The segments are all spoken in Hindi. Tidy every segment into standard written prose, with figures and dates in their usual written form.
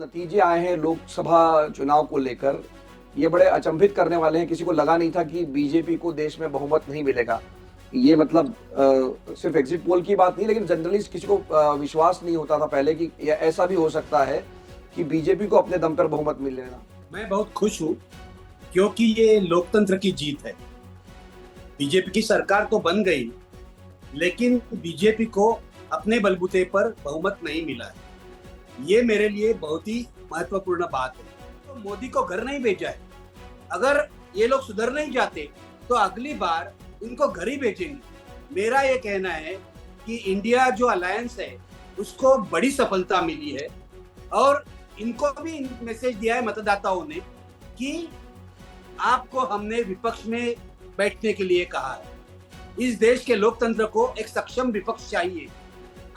नतीजे आए हैं लोकसभा चुनाव को लेकर, ये बड़े अचंभित करने वाले हैं। किसी को लगा नहीं था कि बीजेपी को देश में बहुमत नहीं मिलेगा। ये मतलब सिर्फ एग्जिट पोल की बात नहीं, लेकिन जनरली किसी को विश्वास नहीं होता था पहले कि ऐसा भी हो सकता है कि बीजेपी को अपने दम पर बहुमत मिल लेना। मैं बहुत खुश हूँ क्योंकि ये लोकतंत्र की जीत है। बीजेपी की सरकार तो बन गई, लेकिन बीजेपी को अपने बलबूते पर बहुमत नहीं मिला है। ये मेरे लिए बहुत ही महत्वपूर्ण बात है। तो मोदी को घर नहीं भेजा है। अगर ये लोग सुधर नहीं जाते तो अगली बार इनको घर ही भेजेंगे। मेरा ये कहना है कि इंडिया जो अलायंस है उसको बड़ी सफलता मिली है और इनको भी मैसेज दिया है मतदाताओं ने कि आपको हमने विपक्ष में बैठने के लिए कहा है। इस देश के लोकतंत्र को एक सक्षम विपक्ष चाहिए।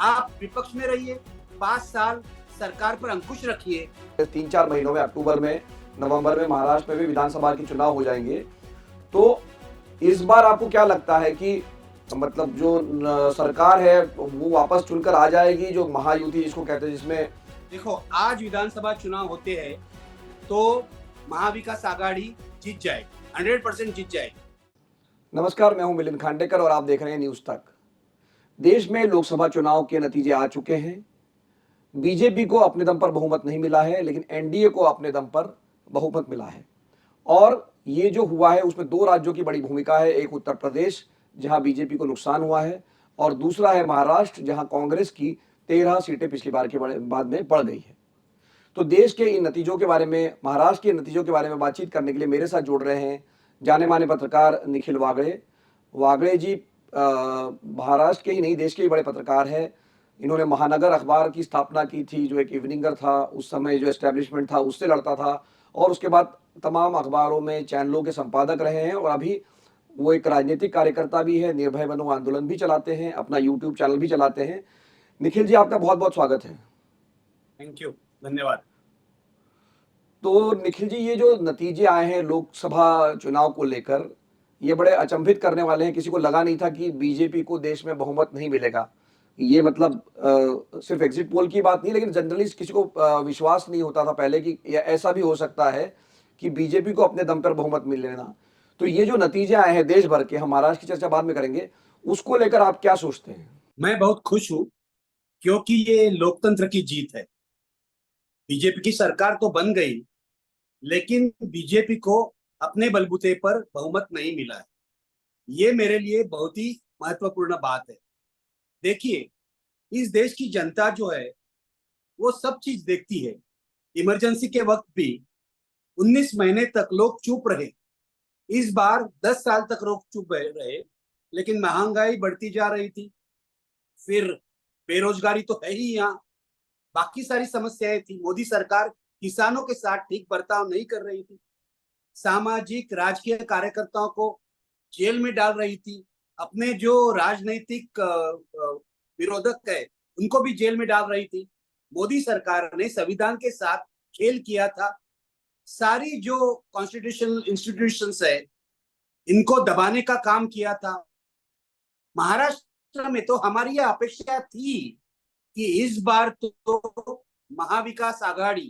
आप विपक्ष में रहिए, 5 साल सरकार पर अंकुश रखिए। 3-4 महीनों में, अक्टूबर में, नवंबर में महाराष्ट्र में भी विधानसभा के चुनाव हो जाएंगे। तो इस बार आपको क्या लगता है कि मतलब जो सरकार है वो वापस चुनकर आ जाएगी, जो महायुति जिसको कहते हैं, जिसमें देखो आज विधानसभा चुनाव होते हैं तो महाविकास आघाड़ी जीत जाएगी, 100% जीत जाएगी। नमस्कार, मैं हूं मिलिंद खांडेकर और आप देख रहे हैं न्यूज तक। देश में लोकसभा चुनाव के नतीजे आ चुके हैं। बीजेपी को अपने दम पर बहुमत नहीं मिला है, लेकिन एनडीए को अपने दम पर बहुमत मिला है। और ये जो हुआ है उसमें 2 राज्यों की बड़ी भूमिका है। एक उत्तर प्रदेश, जहां बीजेपी को नुकसान हुआ है, और दूसरा है महाराष्ट्र, जहां कांग्रेस की 13 सीटें पिछली बार के बाद में बढ़ गई है। तो देश के इन नतीजों के बारे में, महाराष्ट्र के नतीजों के बारे में बातचीत करने के लिए मेरे साथ जुड़ रहे हैं जाने माने पत्रकार निखिल वागड़े। वागड़े जी महाराष्ट्र के ही नहीं, देश के ही बड़े पत्रकार हैं। इन्होंने महानगर अखबार की स्थापना की थी, जो एक इवनिंगर था। उस समय जो एस्टेब्लिशमेंट था उससे लड़ता था, और उसके बाद तमाम अखबारों में चैनलों के संपादक रहे हैं, और अभी वो एक राजनीतिक कार्यकर्ता भी है। निर्भय बनो आंदोलन भी चलाते हैं, अपना यूट्यूब चैनल भी चलाते हैं। निखिल जी, आपका बहुत बहुत स्वागत है। थैंक यू, धन्यवाद। तो निखिल जी, ये जो नतीजे आए हैं लोकसभा चुनाव को लेकर, ये बड़े अचंभित करने वाले हैं। किसी को लगा नहीं था कि बीजेपी को देश में बहुमत नहीं मिलेगा। ये मतलब सिर्फ एग्जिट पोल की बात नहीं, लेकिन जनरली किसी को विश्वास नहीं होता था पहले कि ऐसा भी हो सकता है कि बीजेपी को अपने दम पर बहुमत मिल लेना। तो ये जो नतीजे आए हैं देश भर के, हम महाराष्ट्र की चर्चा बाद में करेंगे, उसको लेकर आप क्या सोचते हैं? मैं बहुत खुश हूँ क्योंकि ये लोकतंत्र की जीत है। बीजेपी की सरकार तो बन गई, लेकिन बीजेपी को अपने बलबूते पर बहुमत नहीं मिला है। ये मेरे लिए बहुत ही महत्वपूर्ण बात है। देखिए, इस देश की जनता जो है वो सब चीज देखती है। इमरजेंसी के वक्त भी 19 महीने तक लोग चुप रहे। इस बार 10 साल तक लोग चुप रहे, लेकिन महंगाई बढ़ती जा रही थी, फिर बेरोजगारी तो है ही यहाँ, बाकी सारी समस्याएं थी। मोदी सरकार किसानों के साथ ठीक बर्ताव नहीं कर रही थी, सामाजिक राजकीय कार्यकर्ताओं को जेल में डाल रही थी, अपने जो राजनीतिक विरोधक है उनको भी जेल में डाल रही थी। मोदी सरकार ने संविधान के साथ खेल किया था। सारी जो कॉन्स्टिट्यूशनल इंस्टीट्यूशंस है इनको दबाने का काम किया था। महाराष्ट्र में तो हमारी यह अपेक्षा थी कि इस बार तो महाविकास आघाड़ी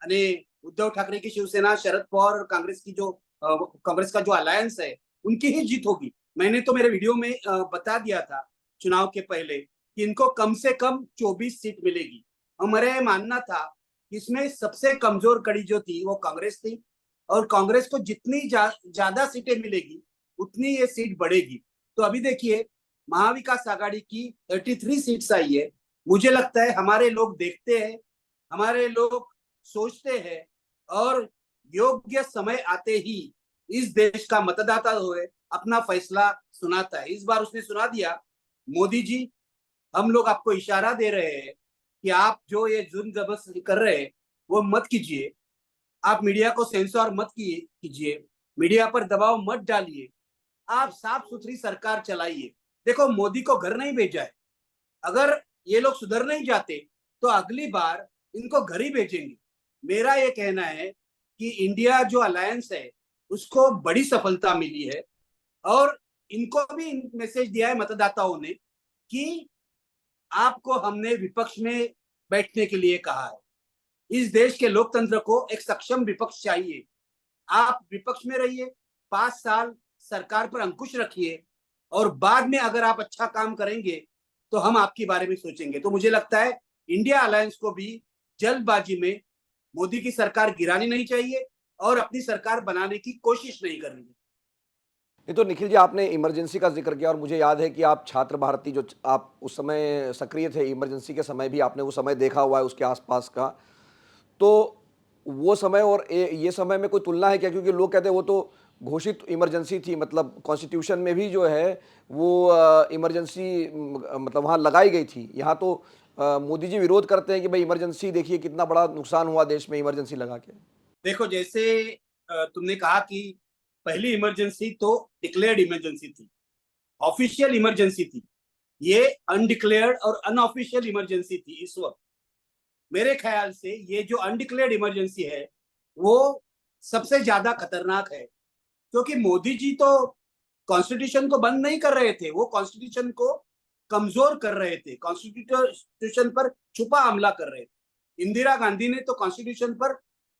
यानी उद्धव ठाकरे की शिवसेना, शरद पवार और कांग्रेस का जो अलायंस है उनकी ही जीत होगी। मैंने तो मेरे वीडियो में बता दिया था चुनाव के पहले कि इनको कम से कम 24 सीट मिलेगी। हमारा यह मानना था कि इसमें सबसे कमजोर कड़ी जो थी वो कांग्रेस थी, और कांग्रेस को जितनी ज्यादा सीटें मिलेगी उतनी ये सीट बढ़ेगी। तो अभी देखिए, महाविकास आघाड़ी की 33 सीट्स आई है। मुझे लगता है हमारे लोग देखते हैं, हमारे लोग सोचते हैं, और योग्य समय आते ही इस देश का मतदाता जो है अपना फैसला सुनाता है। इस बार उसने सुना दिया। मोदी जी, हम लोग आपको इशारा दे रहे हैं कि आप जो ये जुल्म जबरदस्ती कर रहे हैं वो मत कीजिए। आप मीडिया को सेंसर मत कीजिए, मीडिया पर दबाव मत डालिए, आप साफ सुथरी सरकार चलाइए। देखो, मोदी को घर नहीं भेजा है। अगर ये लोग सुधर नहीं जाते तो अगली बार इनको घर ही भेजेंगे। मेरा ये कहना है कि इंडिया जो अलायंस है उसको बड़ी सफलता मिली है और इनको भी मैसेज दिया है मतदाताओं ने कि आपको हमने विपक्ष में बैठने के लिए कहा है। इस देश के लोकतंत्र को एक सक्षम विपक्ष चाहिए। आप विपक्ष में रहिए, 5 साल सरकार पर अंकुश रखिए, और बाद में अगर आप अच्छा काम करेंगे तो हम आपके बारे में सोचेंगे। तो मुझे लगता है इंडिया अलायंस को भी जल्दबाजी में मोदी की सरकार गिरानी नहीं चाहिए और अपनी सरकार बनाने की कोशिश नहीं करनी चाहिए। ये तो निखिल जी, आपने इमरजेंसी का जिक्र किया और मुझे याद है कि आप छात्र भारती जो आप उस समय सक्रिय थे, इमरजेंसी के समय भी आपने वो समय देखा हुआ है उसके आसपास का। तो वो समय और ये समय में कोई तुलना है क्या? क्योंकि लोग कहते हैं वो तो घोषित इमरजेंसी थी, मतलब कॉन्स्टिट्यूशन में भी जो है वो इमरजेंसी मतलब वहाँ लगाई गई थी। यहाँ तो मोदी जी विरोध करते हैं कि भाई इमरजेंसी देखिए कितना बड़ा नुकसान हुआ देश में इमरजेंसी लगा के। देखो, जैसे तुमने कहा कि पहली इमरजेंसी तो डिक्लेयर्ड इमरजेंसी थी, ऑफिशियल इमरजेंसी थी। ये अनडिक्लेयर्ड और अनऑफिशियल इमरजेंसी थी इस वक्त। मेरे ख्याल से ये जो अनडिक्लेयर्ड इमरजेंसी है वो सबसे ज्यादा खतरनाक है, क्योंकि मोदी जी तो कॉन्स्टिट्यूशन को बंद नहीं कर रहे थे, वो कॉन्स्टिट्यूशन को कमजोर कर रहे थे, कॉन्स्टिट्यूशन पर छुपा हमला कर रहे थे। इंदिरा गांधी ने तो कॉन्स्टिट्यूशन पर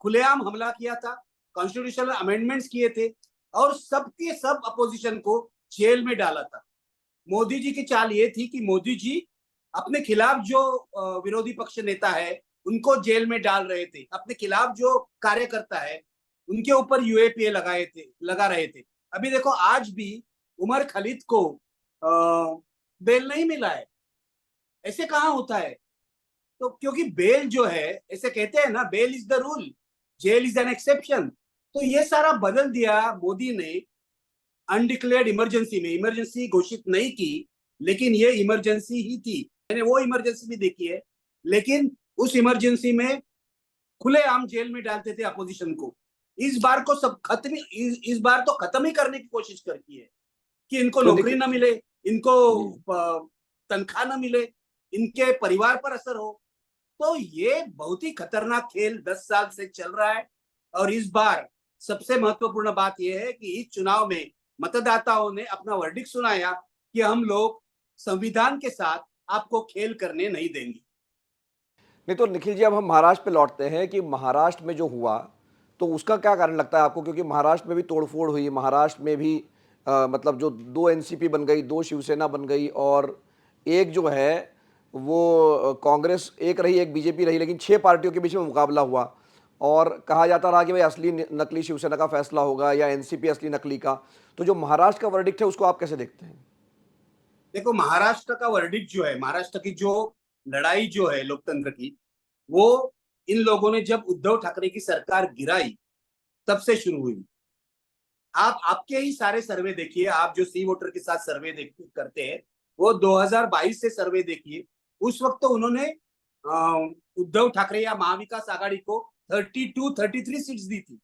खुलेआम हमला किया था, कॉन्स्टिट्यूशनल अमेंडमेंट्स किए थे और सबके सब अपोजिशन को जेल में डाला था। मोदी जी की चाल ये थी कि मोदी जी अपने खिलाफ जो विरोधी पक्ष नेता है उनको जेल में डाल रहे थे, अपने खिलाफ जो कार्यकर्ता है उनके ऊपर यूएपीए लगा रहे थे। अभी देखो, आज भी उमर खलीद को बेल नहीं मिला है। ऐसे कहाँ होता है? तो क्योंकि बेल जो है, ऐसे कहते हैं ना, bail is the rule, jail is an exception. तो ये सारा बदल दिया मोदी ने। अनडिक्लेयर्ड इमरजेंसी में इमरजेंसी घोषित नहीं की, लेकिन ये इमरजेंसी ही थी। मैंने वो इमरजेंसी भी देखी है, लेकिन उस इमरजेंसी में खुलेआम जेल में डालते थे अपोजिशन को। इस बार को सब खत्म, इस बार तो खत्म ही करने की कोशिश करती है कि इनको तो नौकरी देखिए ना मिले, इनको जी, तनख्वाह ना मिले, इनके परिवार पर असर हो। तो ये बहुत ही खतरनाक खेल 10 साल से चल रहा है। और इस बार सबसे महत्वपूर्ण बात यह है कि इस चुनाव में मतदाताओं ने अपना वर्डिक्ट सुनाया कि हम लोग संविधान के साथ आपको खेल करने नहीं देंगे। नहीं तो निखिल जी, अब हम महाराष्ट्र पे लौटते हैं कि महाराष्ट्र में जो हुआ तो उसका क्या कारण लगता है आपको? क्योंकि महाराष्ट्र में भी तोड़फोड़ हुई, महाराष्ट्र में भी मतलब जो दो एनसीपी बन गई, दो शिवसेना बन गई और एक जो है वो कांग्रेस एक रही, एक बीजेपी रही, लेकिन 6 पार्टियों के बीच में मुकाबला हुआ और कहा जाता रहा कि भाई असली नकली शिवसेना का फैसला होगा या एनसीपी असली नकली का। तो जो महाराष्ट्र का वर्डिक्ट है उसको आप कैसे देखते हैं? देखो, महाराष्ट्र का वर्डिक्ट जो है, महाराष्ट्र की जो लड़ाई जो है लोकतंत्र की, वो इन लोगों ने जब उद्धव ठाकरे की सरकार गिराई तब से शुरू हुई। आप आपके ही सारे सर्वे देखिए, आप जो सी वोटर के साथ सर्वे करते हैं, वो 2022 से सर्वे देखिए। उस वक्त तो उन्होंने उद्धव ठाकरे या महाविकास आघाड़ी को 33 सीट्स दी थी।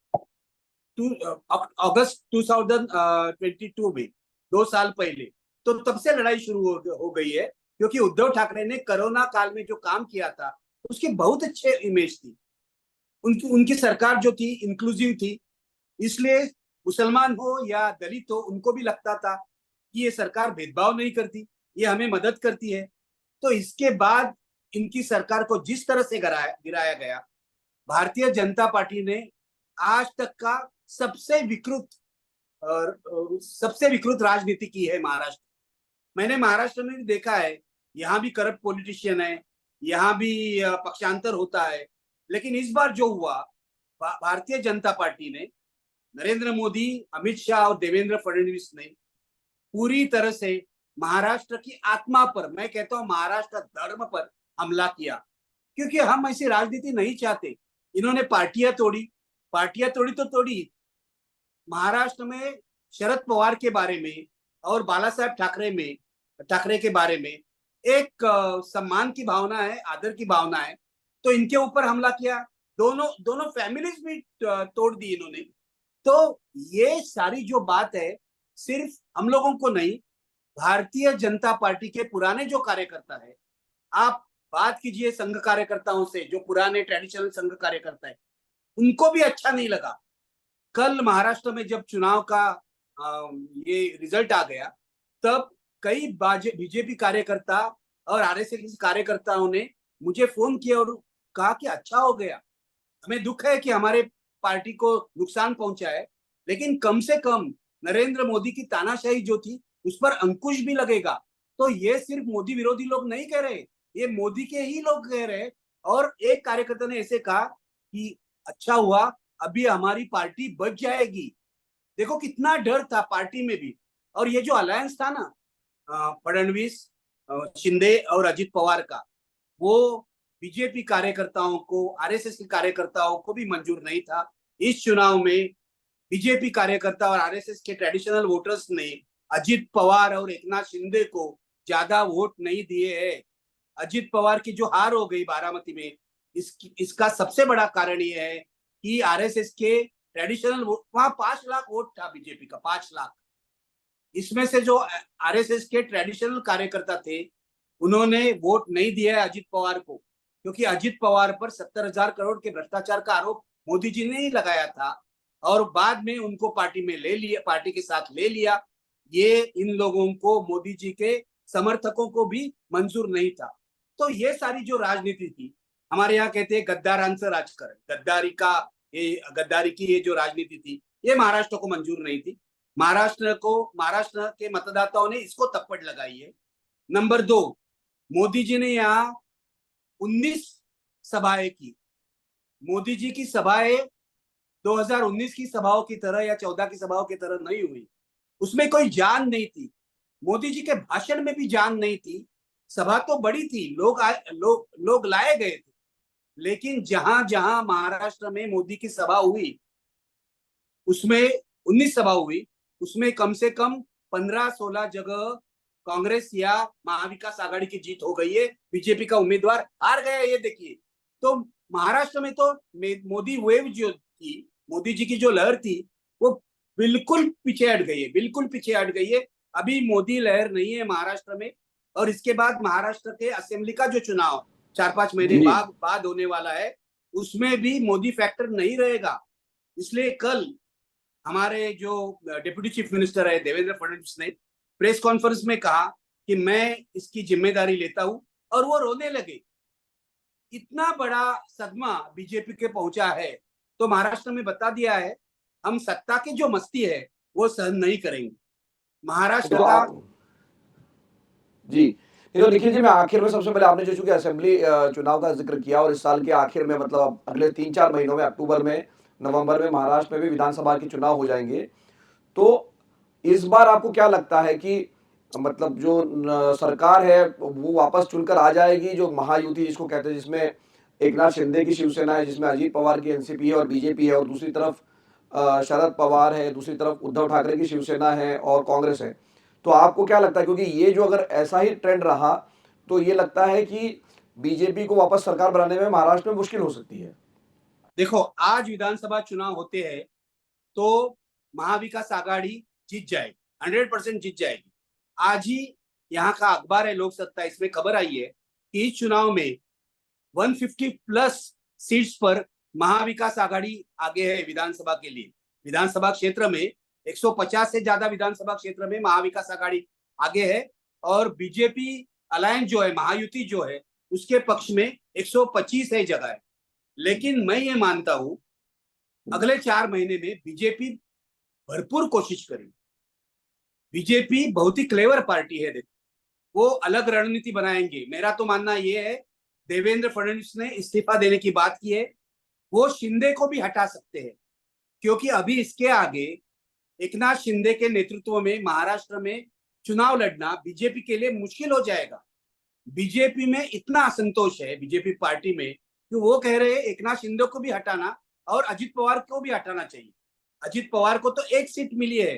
अगस्त 2022 में, 2 साल पहले। तो तब से लड़ाई शुरू हो गई है, क्योंकि उद्धव ठाकरे ने कोरोना काल में जो काम किया था उसकी बहुत अच्छे इमेज थी। उनकी उनकी सरकार जो थी इंक्लूसिव थी, इसलिए मुसलमान हो या दलित हो उनको भी लगता था कि ये सरकार भेदभाव नहीं करती, ये हमें मदद करती है। तो इसके बाद इनकी सरकार को जिस तरह से गिराया गया, भारतीय जनता पार्टी ने आज तक का सबसे विकृत सबसे विकृत राजनीति की है महाराष्ट्र। मैंने महाराष्ट्र में भी देखा है, यहाँ भी करप्ट पॉलिटिशियन है, यहाँ भी पक्षांतर होता है। लेकिन इस बार जो हुआ, भारतीय जनता पार्टी ने, नरेंद्र मोदी, अमित शाह और देवेंद्र फडणवीस ने पूरी तरह से महाराष्ट्र की आत्मा पर, मैं कहता हूं महाराष्ट्र धर्म पर हमला किया। क्योंकि हम ऐसी राजनीति नहीं चाहते। इन्होंने पार्टियां तोड़ी तो तोड़ी। महाराष्ट्र में शरद पवार के बारे में और बाला साहेब ठाकरे के बारे में एक सम्मान की भावना है, आदर की भावना है। तो इनके ऊपर हमला किया, दोनों दोनों फैमिलीज भी तोड़ दी इन्होंने। तो ये सारी जो बात है, सिर्फ हम लोगों को नहीं, भारतीय जनता पार्टी के पुराने जो कार्यकर्ता है, आप बात कीजिए संघ कार्यकर्ताओं से, जो पुराने ट्रेडिशनल संघ कार्यकर्ता है, उनको भी अच्छा नहीं लगा। कल महाराष्ट्र में जब चुनाव का ये रिजल्ट आ गया, तब कई बीजेपी कार्यकर्ता और आरएसएस कार्यकर्ताओं ने मुझे फोन किया और कहा कि अच्छा हो गया, हमें दुख है कि हमारे पार्टी को नुकसान पहुंचा है, लेकिन कम से कम नरेंद्र मोदी की तानाशाही जो थी उस पर अंकुश भी लगेगा। तो ये सिर्फ मोदी विरोधी लोग नहीं कह रहे, ये मोदी के ही लोग कह रहे। और एक कार्यकर्ता ने ऐसे कहा कि अच्छा हुआ अभी हमारी पार्टी बच जाएगी। देखो कितना डर था पार्टी में भी। और ये जो अलायंस था ना फडणवीस, शिंदे और अजित पवार का, वो बीजेपी कार्यकर्ताओं को, आरएसएस के कार्यकर्ताओं को भी मंजूर नहीं था। इस चुनाव में बीजेपी कार्यकर्ता और आरएसएस के ट्रेडिशनल वोटर्स ने अजित पवार और एकनाथ शिंदे को ज्यादा वोट नहीं दिए हैं। अजित पवार की जो हार हो गई बारामती में, इसका सबसे बड़ा कारण ये है कि आरएसएस के ट्रेडिशनल वोट, वहां 5 लाख वोट था बीजेपी का, 5 लाख। इसमें से जो आरएसएस के ट्रेडिशनल कार्यकर्ता थे उन्होंने वोट नहीं दिया है अजित पवार को, क्योंकि अजित पवार पर 70,000 करोड़ के भ्रष्टाचार का आरोप मोदी जी ने ही लगाया था और बाद में उनको पार्टी में ले लिया, पार्टी के साथ ले लिया। ये इन लोगों को, मोदी जी के समर्थकों को भी मंजूर नहीं था। तो ये सारी जो राजनीति थी, हमारे यहाँ कहते हैं गद्दारांचं राजकारण, गद्दारी की ये जो राजनीति थी, ये महाराष्ट्र को मंजूर नहीं थी। महाराष्ट्र के मतदाताओं ने इसको तप्पड़ लगाई है। नंबर 2, मोदी जी ने यहाँ 19 सभाएं की। मोदी जी की सभाएं 2019 की सभाओं की तरह या 14 की सभाओं की तरह नहीं हुई। उसमें कोई जान नहीं थी। मोदी जी के भाषण में भी जान नहीं थी। सभा तो बड़ी थी, लोग लाए गए थे, लेकिन जहां जहां महाराष्ट्र में मोदी की सभा हुई, उसमें 19 सभा हुई, उसमें कम से कम 15-16 जगह कांग्रेस या महाविकास आघाड़ी की जीत हो गई है। बीजेपी का उम्मीदवार हार गया, ये देखिए। तो महाराष्ट्र में तो मोदी वेव जो थी, मोदी जी की जो लहर थी, वो बिल्कुल पीछे हट गई है, बिल्कुल पीछे हट गई है। अभी मोदी लहर नहीं है महाराष्ट्र में। और इसके बाद महाराष्ट्र के असेंबली का जो चुनाव 4-5 महीने जी बाद होने वाला है, उसमें भी मोदी फैक्टर नहीं रहेगा। इसलिए कल हमारे जो डिप्टी चीफ मिनिस्टर है देवेंद्र फडणवीस ने प्रेस कॉन्फ्रेंस में कहा कि मैं इसकी जिम्मेदारी लेता हूं, और वो रोने लगे। इतना बड़ा सदमा बीजेपी के पहुंचा है, तो महाराष्ट्र में बता दिया है हम सत्ता की जो मस्ती है वो सहन नहीं करेंगे। महाराष्ट्र तो का आप जी नहीं तो निखिल जी, मैं आखिर में सबसे पहले आपने जो चूंकि असेंबली चुनाव का जिक्र किया और इस साल के आखिर में मतलब अगले 3-4 महीनों में अक्टूबर में नवंबर में महाराष्ट्र में भी विधानसभा के चुनाव हो जाएंगे। तो इस बार आपको क्या लगता है कि मतलब जो सरकार है वो वापस चुनकर आ जाएगी, जो महायुति जिसको कहते हैं, जिसमें एक नाथ शिंदे की शिवसेना है, जिसमें अजीत पवार की एनसीपी है और बीजेपी है, और दूसरी तरफ शरद पवार है, दूसरी तरफ उद्धव ठाकरे की शिवसेना है और कांग्रेस है। तो आपको क्या लगता है, क्योंकि ये जो अगर ऐसा ही ट्रेंड रहा तो ये लगता है कि बीजेपी को वापस सरकार बनाने में महाराष्ट्र में मुश्किल हो सकती है। देखो, आज विधानसभा चुनाव होते हैं तो महाविकास आघाड़ी जीत जाएगी, 100% जीत जाएगी। आज ही यहाँ का अखबार है लोक सत्ता, इसमें खबर आई है कि इस चुनाव में 150 प्लस सीट्स पर महाविकास आघाड़ी आगे है विधानसभा के लिए। विधानसभा क्षेत्र में 150 से ज्यादा विधानसभा क्षेत्र में महाविकास आघाड़ी आगे है, और बीजेपी अलायंस जो है, महायुति जो है, उसके पक्ष में 125 है जगह है। लेकिन मैं ये मानता हूं अगले 4 महीने में बीजेपी भरपूर कोशिश करेगी। बीजेपी बहुत ही क्लेवर पार्टी है, देखो वो अलग रणनीति बनाएंगे। मेरा तो मानना ये है, देवेंद्र फडणवीस ने इस्तीफा देने की बात की है, वो शिंदे को भी हटा सकते हैं, क्योंकि अभी इसके आगे एकनाथ शिंदे के नेतृत्व में महाराष्ट्र में चुनाव लड़ना बीजेपी के लिए मुश्किल हो जाएगा। बीजेपी में इतना असंतोष है, बीजेपी पार्टी में, कि वो कह रहे हैं एकनाथ शिंदे को भी हटाना और अजित पवार को भी हटाना चाहिए। अजित पवार को तो 1 सीट मिली है,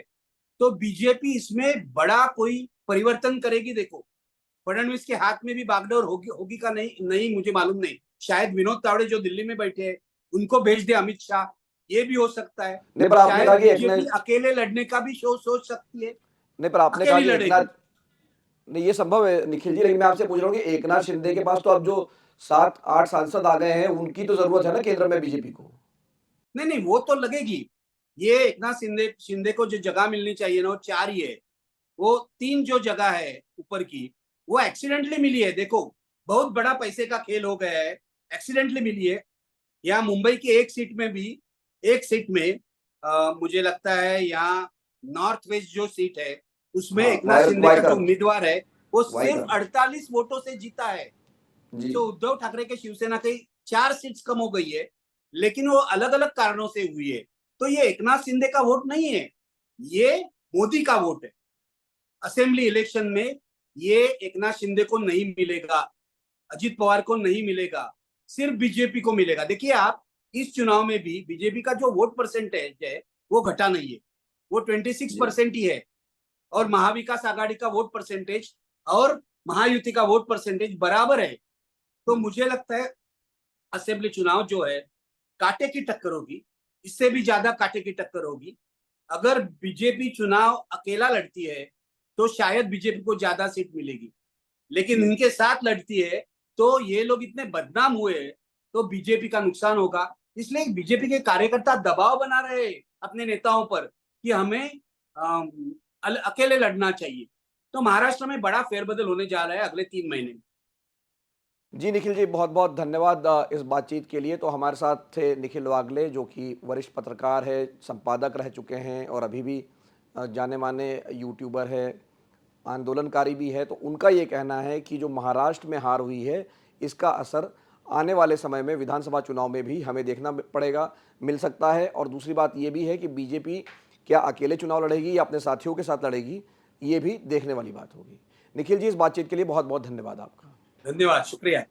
तो बीजेपी इसमें बड़ा कोई परिवर्तन करेगी। देखो, फडणवीस के हाथ में भी बागडोर होगी का नहीं मुझे मालूम नहीं। शायद विनोद तावड़े जो दिल्ली में बैठे हैं उनको भेज दे अमित शाह, ये भी हो सकता है। नहीं पर आपने शायद कहा कि बीजेपी अकेले लड़ने का भी सोच सकती है, नहीं पर आपने कहा अकेली कि एकनाथ, लड़ेगी। नहीं ये संभव है निखिल जी, लेकिन मैं आपसे पूछ रहा हूँ कि एकनाथ शिंदे के पास तो अब जो 7-8 सांसद आ गए हैं, उनकी तो जरूरत है ना केंद्र में बीजेपी को। नहीं नहीं, वो तो लगेगी। ये एकनाथ शिंदे को जो जगह मिलनी चाहिए ना, वो 4 ही है। वो 3 जो जगह है ऊपर की, वो एक्सीडेंटली मिली है। देखो, बहुत बड़ा पैसे का खेल हो गया है, एक्सीडेंटली मिली है। यहाँ मुंबई की एक सीट में मुझे लगता है यहाँ नॉर्थ वेस्ट जो सीट है उसमें हाँ, एकनाथ शिंदे का जो वायकर उम्मीदवार है वो सिर्फ वायकर 48 वोटों से जीता है। जी तो उद्धव ठाकरे के शिवसेना की 4 सीट्स कम हो गई है, लेकिन वो अलग अलग कारणों से हुई है। तो ये एकनाथ शिंदे का वोट नहीं है, ये मोदी का वोट है। असेंबली इलेक्शन में ये एकनाथ शिंदे को नहीं मिलेगा, अजित पवार को नहीं मिलेगा, सिर्फ बीजेपी को मिलेगा। देखिए आप, इस चुनाव में भी बीजेपी का जो वोट परसेंटेज है वो घटा नहीं है, वो 26% ही है। और महाविकास आघाड़ी का वोट परसेंटेज और महायुति का वोट परसेंटेज बराबर है। तो मुझे लगता है असेंबली चुनाव जो है कांटे की टक्कर होगी, इससे भी ज्यादा कांटे की टक्कर होगी। अगर बीजेपी चुनाव अकेला लड़ती है तो शायद बीजेपी को ज्यादा सीट मिलेगी, लेकिन इनके साथ लड़ती है तो ये लोग इतने बदनाम हुए तो बीजेपी का नुकसान होगा। इसलिए बीजेपी के कार्यकर्ता दबाव बना रहे हैं अपने नेताओं पर कि हमें अकेले लड़ना चाहिए। तो महाराष्ट्र में बड़ा फेरबदल होने जा रहा है अगले 3 महीने में। जी निखिल जी, बहुत बहुत धन्यवाद इस बातचीत के लिए। तो हमारे साथ थे निखिल वागले, जो कि वरिष्ठ पत्रकार है, संपादक रह चुके हैं और अभी भी जाने माने यूट्यूबर है, आंदोलनकारी भी है। तो उनका ये कहना है कि जो महाराष्ट्र में हार हुई है, इसका असर आने वाले समय में विधानसभा चुनाव में भी हमें देखना पड़ेगा, मिल सकता है। और दूसरी बात ये भी है कि बीजेपी क्या अकेले चुनाव लड़ेगी या अपने साथियों के साथ लड़ेगी, ये भी देखने वाली बात होगी। निखिल जी, इस बातचीत के लिए बहुत बहुत धन्यवाद आपका। धन्यवाद, शुक्रिया।